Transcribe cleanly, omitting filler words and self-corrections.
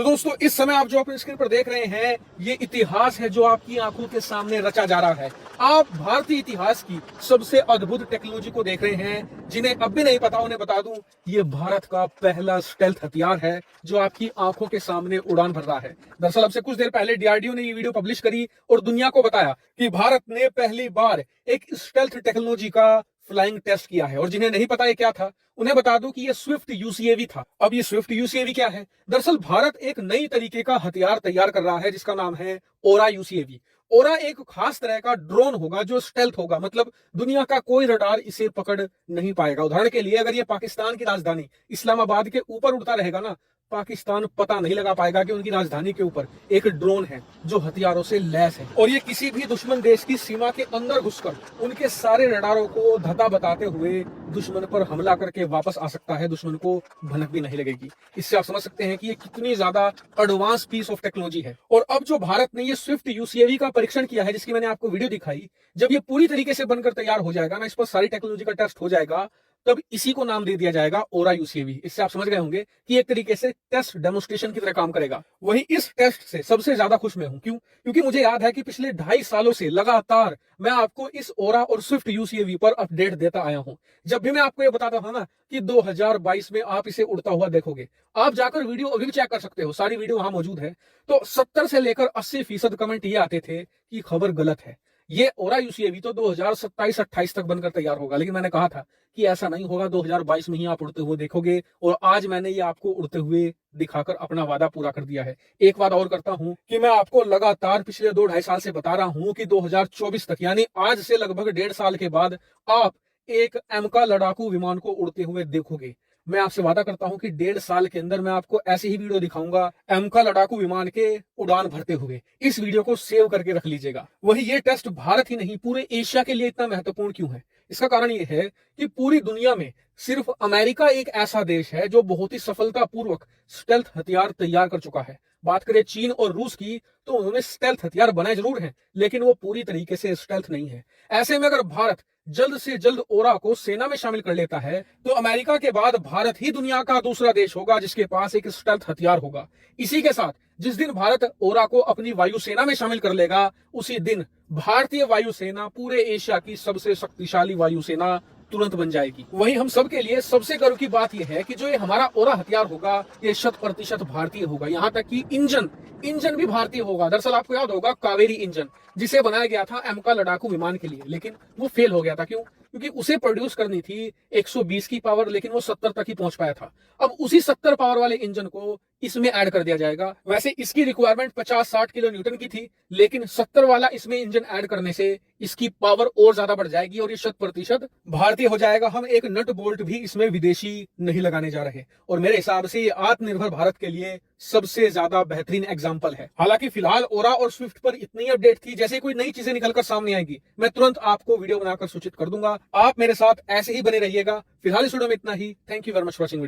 तो दोस्तों इस समय आप जो अपनी स्क्रीन पर देख रहे हैं ये इतिहास है जो आपकी आंखों के सामने रचा जा रहा है। आप भारतीय इतिहास की सबसे अद्भुत टेक्नोलॉजी को देख रहे हैं। जिन्हें अब भी नहीं पता उन्हें बता दूं, ये भारत का पहला स्टेल्थ हथियार है जो आपकी आंखों के सामने उड़ान भर रहा है। दरअसल अब से कुछ देर पहले डीआरडीओ ने ये वीडियो पब्लिश करी और दुनिया को बताया कि भारत ने पहली बार एक स्टेल्थ टेक्नोलॉजी का फ्लाइंग टेस्ट किया है। और जिन्हें नहीं पता ये क्या था उन्हें बता दूं कि ये स्विफ्ट यूसीएवी था। अब ये स्विफ्ट यूसीएवी क्या है? दरअसल भारत एक नई तरीके का हथियार तैयार कर रहा है जिसका नाम है ओरा यूसीएवी। ओरा एक खास तरह का ड्रोन होगा जो स्टेल्थ होगा, मतलब दुनिया का कोई रडार इसे पकड़ नहीं पाएगा। उदाहरण के लिए अगर ये पाकिस्तान की राजधानी इस्लामाबाद के ऊपर उड़ता रहेगा ना, पाकिस्तान पता नहीं लगा पाएगा कि उनकी राजधानी के ऊपर एक ड्रोन है जो हथियारों से लैस है। और ये किसी भी दुश्मन देश की सीमा के अंदर घुसकर उनके सारे रडारों को धता बताते हुए दुश्मन पर हमला करके वापस आ सकता है। दुश्मन को भनक भी नहीं लगेगी। इससे आप समझ सकते हैं कि ये कितनी ज्यादा एडवांस पीस ऑफ टेक्नोलॉजी है। और अब जो भारत ने ये स्विफ्ट यूसीएवी का परीक्षण किया है, जिसकी मैंने आपको वीडियो दिखाई, जब ये पूरी तरीके से बनकर तैयार हो जाएगा ना, इस पर सारी टेक्नोलॉजी का टेस्ट हो जाएगा, तब इसी को नाम दे दिया जाएगा ओरा यूसीएवी। इससे आप समझ गए होंगे कि एक तरीके से टेस्ट डेमोन्स्ट्रेशन की तरह काम करेगा। वहीं इस टेस्ट से सबसे ज्यादा खुश मैं हूं। क्यों? क्योंकि मुझे याद है कि पिछले 2.5 सालों से लगातार मैं आपको इस ओरा और स्विफ्ट यूसीएवी पर अपडेट देता आया हूं। जब भी मैं आपको ये बताता था ना कि 2022 में आप इसे उड़ता हुआ देखोगे, आप जाकर वीडियो अभी भी चेक कर सकते हो, सारी वीडियो वहां मौजूद है। तो 70 से लेकर 80% कमेंट ये आते थे कि खबर गलत है, ये ओरा यूसीएवी तो 2027-28 तक बनकर तैयार होगा। लेकिन मैंने कहा था कि ऐसा नहीं होगा, 2022 में ही आप उड़ते हुए देखोगे। और आज मैंने ये आपको उड़ते हुए दिखाकर अपना वादा पूरा कर दिया है। एक बात और करता हूं कि मैं आपको लगातार पिछले 2-2.5 साल से बता रहा हूं कि 2024 तक, यानी आज से लगभग 1.5 साल के बाद, आप एक एमका लड़ाकू विमान को उड़ते हुए देखोगे। मैं आपसे वादा करता हूं कि 1.5 साल के अंदर मैं आपको ऐसी ही वीडियो दिखाऊंगा एमका लड़ाकू विमान के उड़ान भरते हुए। इस वीडियो को सेव करके रख लीजिएगा। वही ये टेस्ट भारत ही नहीं पूरे एशिया के लिए इतना महत्वपूर्ण क्यों है? इसका कारण ये है कि पूरी दुनिया में सिर्फ अमेरिका एक ऐसा देश है जो बहुत ही सफलतापूर्वक स्टेल्थ हथियार तैयार कर चुका है। बात करें चीन और रूस की, तो उन्होंने स्टेल्थ हथियार बनाए जरूर हैं, लेकिन वो पूरी तरीके से स्टेल्थ नहीं है। ऐसे में अगर भारत जल्द से जल्द ओरा को सेना में शामिल कर लेता है तो अमेरिका के बाद भारत ही दुनिया का दूसरा देश होगा जिसके पास एक स्टेल्थ हथियार होगा। इसी के साथ जिस दिन भारत ओरा को अपनी वायुसेना में शामिल कर लेगा, उसी दिन भारतीय वायुसेना पूरे एशिया की सबसे शक्तिशाली वायुसेना तुरंत बन जाएगी। वहीं हम सब के लिए सबसे गर्व की बात यह है कि जो ये हमारा ओरा हथियार होगा ये 100% भारतीय होगा। यहाँ तक कि इंजन भी भारतीय होगा। दरअसल आपको याद होगा कावेरी इंजन, जिसे बनाया गया था एमका लड़ाकू विमान के लिए, लेकिन वो फेल हो गया था। क्यों? क्योंकि उसे प्रोड्यूस करनी थी 120 की पावर, लेकिन वो 70 तक ही पहुंच पाया था। अब उसी 70 पावर वाले इंजन को इसमें ऐड कर दिया जाएगा। वैसे इसकी रिक्वायरमेंट 50-60 किलो न्यूटन की थी, लेकिन 70 वाला इसमें इंजन ऐड करने से इसकी पावर और ज्यादा बढ़ जाएगी और ये 100% भारतीय हो जाएगा। हम एक नट बोल्ट भी इसमें विदेशी नहीं लगाने जा रहे। और मेरे हिसाब से ये आत्मनिर्भर भारत के लिए सबसे ज्यादा बेहतरीन एग्जाम्पल है। हालांकि फिलहाल ओरा और स्विफ्ट पर इतनी अपडेट थी, जैसे कोई नई चीजें निकलकर सामने आएगी मैं तुरंत आपको वीडियो बनाकर सूचित कर दूंगा। आप मेरे साथ ऐसे ही बने रहिएगा। फिलहाल इस वीडियो में इतना ही। Thank you very much for watching.